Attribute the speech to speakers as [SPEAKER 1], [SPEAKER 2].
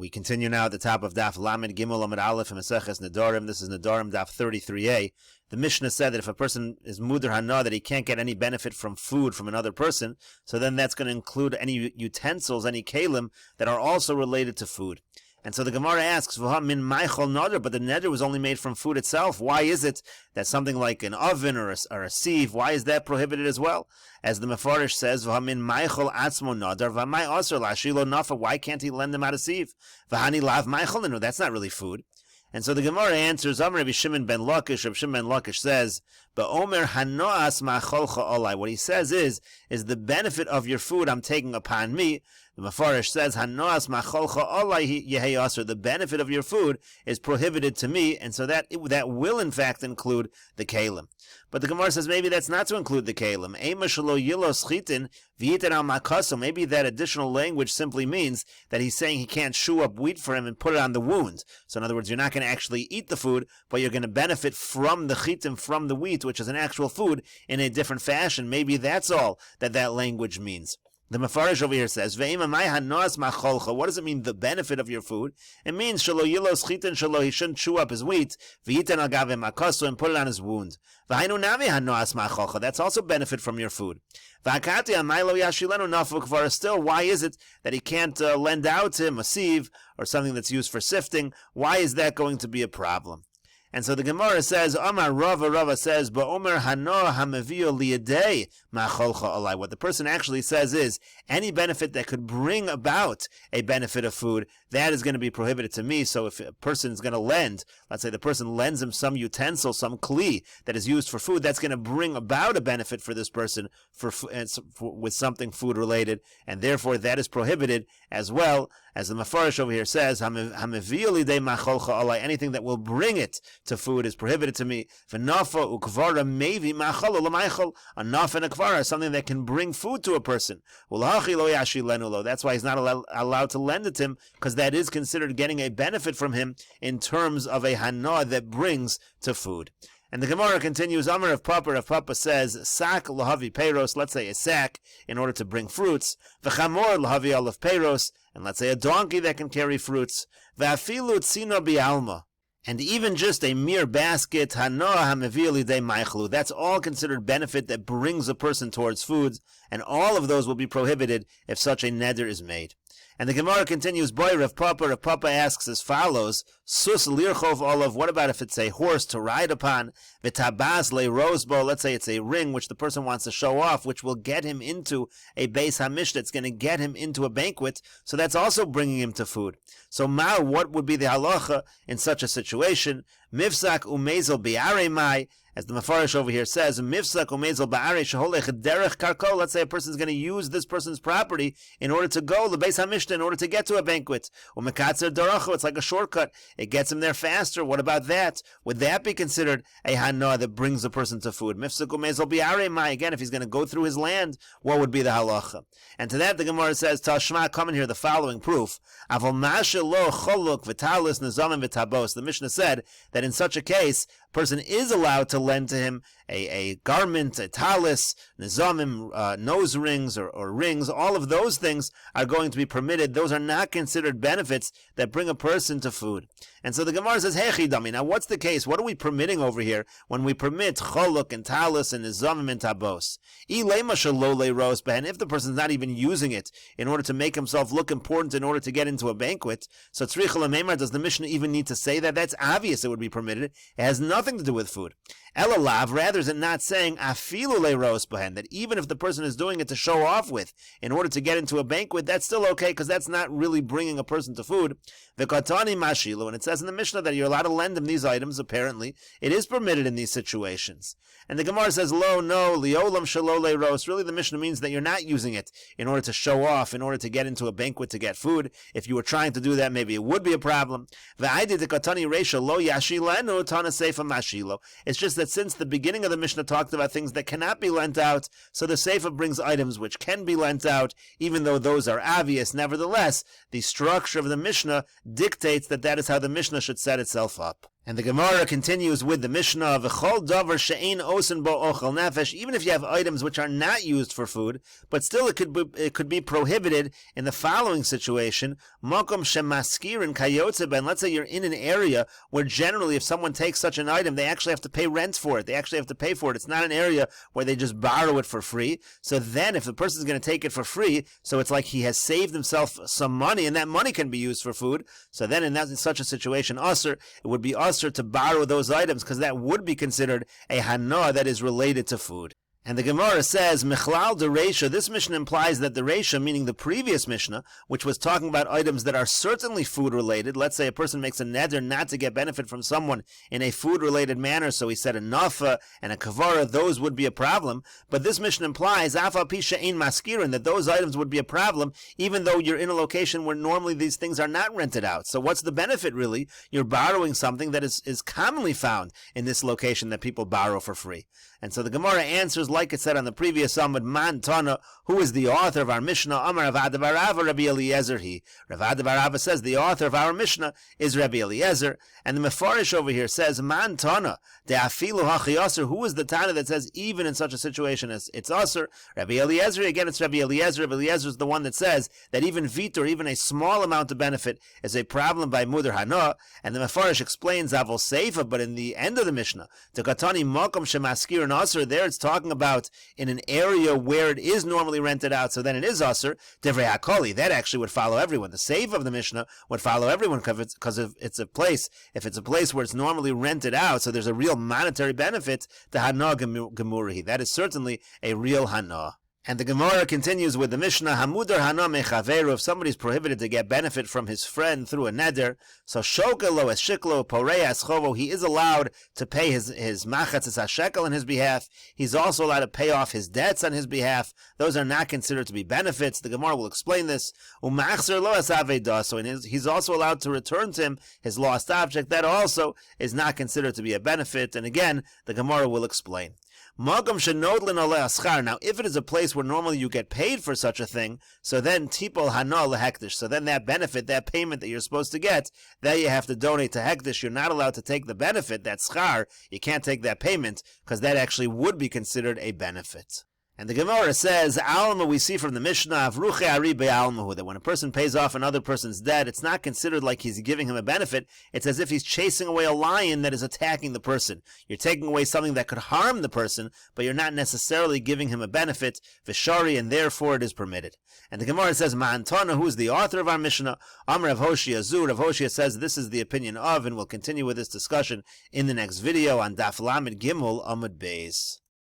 [SPEAKER 1] We continue now at the top of Daf Lamed Gimel Amud Aleph in Mesechet Nedarim. This is Nedarim Daf 33a. The Mishnah said that if a person is muder hana, that he can't get any benefit from food from another person, so then that's going to include any utensils, any kalim that are also related to food. And so the Gemara asks, min maichol neder, but the neder was only made from food itself. Why is it that something like an oven or a sieve, why is that prohibited as well? As the Mefarish says, min maichol atzmo neder, v'mai aser lashilo nafa, why can't he lend him out a sieve? V'hani lav maichol neder, that's not really food. And so the Gemara answers, Amar Rabbi Shimon ben Lakish, Rabbi Shimon ben Lakish says, Ba'omer hanoas ma'cholcha olai. What he says is the benefit of your food I'm taking upon me. The Mefarish says, hanoas ma'cholcha olai yehei aser. The benefit of your food is prohibited to me, and so that will in fact include the kalim. But the Gemara says maybe that's not to include the kalim. Ema shelo yilos chitin v'yitin al makaso. Maybe that additional language simply means that he's saying he can't chew up wheat for him and put it on the wound. So in other words, you're not going to actually eat the food, but you're going to benefit from the chitim, from the wheat, which is an actual food, in a different fashion. Maybe that's all that language means. The Mefarish over here says, what does it mean, the benefit of your food? It means, he shouldn't chew up his wheat, and put it on his wound. That's also benefit from your food. Still, why is it that he can't lend out to him a sieve, or something that's used for sifting? Why is that going to be a problem? And so the Gemara says, Amar Rava says, Ba'omer hano hamavio liyadei ma'cholcha olai. What the person actually says is, any benefit that could bring about a benefit of food, that is going to be prohibited to me. So if a person is going to lend, let's say the person lends him some utensil, some kli that is used for food, that's going to bring about a benefit for this person with something food related, and therefore that is prohibited as well. As the Mefarish over here says, anything that will bring it to food is prohibited to me. A naf and a kvara, something that can bring food to a person. That's why he's not allowed to lend it to him, because that is considered getting a benefit from him in terms of a hana that brings to food. And the Gemara continues, Amar of Papa says, Sak lahavi peiros, let's say a sack in order to bring fruits, v'chamor lahavi alav peiros, and let's say a donkey that can carry fruits, v'afilu tzino bi'alma, and even just a mere basket, hanoah hamevil lidei maichlu, that's all considered benefit that brings a person towards foods, and all of those will be prohibited if such a neder is made. And the Gemara continues, Boy, Rav Papa asks as follows, Sus lirchov olav, what about if it's a horse to ride upon? V'tabas le rosbo, let's say it's a ring which the person wants to show off, which will get him into a beis hamish, that's going to get him into a banquet, so that's also bringing him to food. So what would be the halacha in such a situation? Mifsak umezel bi'arei mai, as the Mefarish over here says, Mifsak umezel ba'arei sheholech derech karko, let's say a person is going to use this person's property in order to go, the beis hamishta, in order to get to a banquet. Umekatzer daracho, it's like a shortcut. It gets him there faster. What about that? Would that be considered a hana that brings a person to food? Mifsak umezel bi'arei mai, again, if he's going to go through his land, what would be the halacha? And to that the Gemara says, Tashma, come in here, the following proof. Aval mashe lo choluk v'talis nezamim v'tabos. The Mishnah said that in such a case, a person is allowed to lend to him a garment, a talis, nizamim, nose rings or rings. All of those things are going to be permitted. Those are not considered benefits that bring a person to food. And so the Gemara says, hey chidami, now what's the case? What are we permitting over here when we permit choluk and talis and nizamim and tabos? If the person's not even using it in order to make himself look important in order to get into a banquet, so tzricha l'meimar, does the Mishnah even need to say that? That's obvious it would be permitted. It has nothing to do with food. Elalav, rather is it not saying afilu le'ros behen, that even if the person is doing it to show off with, in order to get into a banquet, that's still okay, because that's not really bringing a person to food. V'katani mashilu, and it says in the Mishnah that you're allowed to lend him these items, apparently. It is permitted in these situations. And the Gemara says, lo, no, liolam shalo le'ros. Really the Mishnah means that you're not using it in order to show off, in order to get into a banquet to get food. If you were trying to do that, maybe it would be a problem. V'aidi dekatani reisha lo yashilenu tana seifa mashilo. It's just that since the beginning of the Mishnah talked about things that cannot be lent out, so the Seifa brings items which can be lent out, even though those are obvious. Nevertheless, the structure of the Mishnah dictates that that is how the Mishnah should set itself up. And the Gemara continues with the Mishnah, V'chol davar she'ein osen bo ochel nefesh, even if you have items which are not used for food, but still it could be prohibited in the following situation, Makom shemaskirin kayotze ben, let's say you're in an area where generally if someone takes such an item, they actually have to pay rent for it, they actually have to pay for it, it's not an area where they just borrow it for free, so then if the person's going to take it for free, so it's like he has saved himself some money, and that money can be used for food, so then in such a situation, it would be usher to borrow those items, because that would be considered a hana that is related to food. And the Gemara says, Mechlal de Reisha, this Mishnah implies that the Reisha, meaning the previous Mishnah, which was talking about items that are certainly food-related, let's say a person makes a neder not to get benefit from someone in a food-related manner, so he said a nafa and a kavara, those would be a problem, but this Mishnah implies, Afa Pisha Ein Maskirin, that those items would be a problem, even though you're in a location where normally these things are not rented out. So what's the benefit, really? You're borrowing something that is commonly found in this location that people borrow for free. And so the Gemara answers, like it said on the previous Amud, Man Tana, who is the author of our Mishnah, Amar Rav Ada bar Rava, Rabbi Eliezer he. Rav Ada bar Rava says the author of our Mishnah is Rabbi Eliezer, and the Mefarish over here says, Man Tana, de afilu hachi aser, who is the Tana that says even in such a situation as it's aser? Rabbi Eliezer, again it's Rabbi Eliezer. Rabbi Eliezer is the one that says that even vitor, even a small amount of benefit, is a problem by Muder Hana, and the Mefarish explains Avol Seifa, but in the end of the Mishnah, to Katani Makom Shemaskir and Aser, there it's talking about in an area where it is normally rented out, so then it is Aser, Devrei HaKoli, that actually would follow everyone. The save of the Mishnah would follow everyone because it's a place, if it's a place where it's normally rented out, so there's a real monetary benefit to Hana Gemurihi. That is certainly a real Hana. And the Gemara continues with the Mishnah, Hamudar Hana mechaveru, if somebody's prohibited to get benefit from his friend through a neder, so shokelo es shiklo porei es chovo, he is allowed to pay his machatzis hashekel on his behalf. He's also allowed to pay off his debts on his behalf. Those are not considered to be benefits. The Gemara will explain this. Umachzer lo es aveda, so he's also allowed to return to him his lost object. That also is not considered to be a benefit. And again, the Gemara will explain. Now, if it is a place where normally you get paid for such a thing, so then tipol hana lehektish, so then that benefit, that payment that you're supposed to get, that you have to donate to hektish. You're not allowed to take the benefit, that schar, you can't take that payment, because that actually would be considered a benefit. And the Gemara says, Alma, we see from the Mishnah, that when a person pays off another person's debt, it's not considered like he's giving him a benefit. It's as if he's chasing away a lion that is attacking the person. You're taking away something that could harm the person, but you're not necessarily giving him a benefit, v'shari, and therefore it is permitted. And the Gemara says, Ma'antana, who is the author of our Mishnah, Amr Rav Hoshia Zur. Rav Hoshia says this is the opinion of, and we'll continue with this discussion in the next video on Daf Lamed Gimel Amud Beis.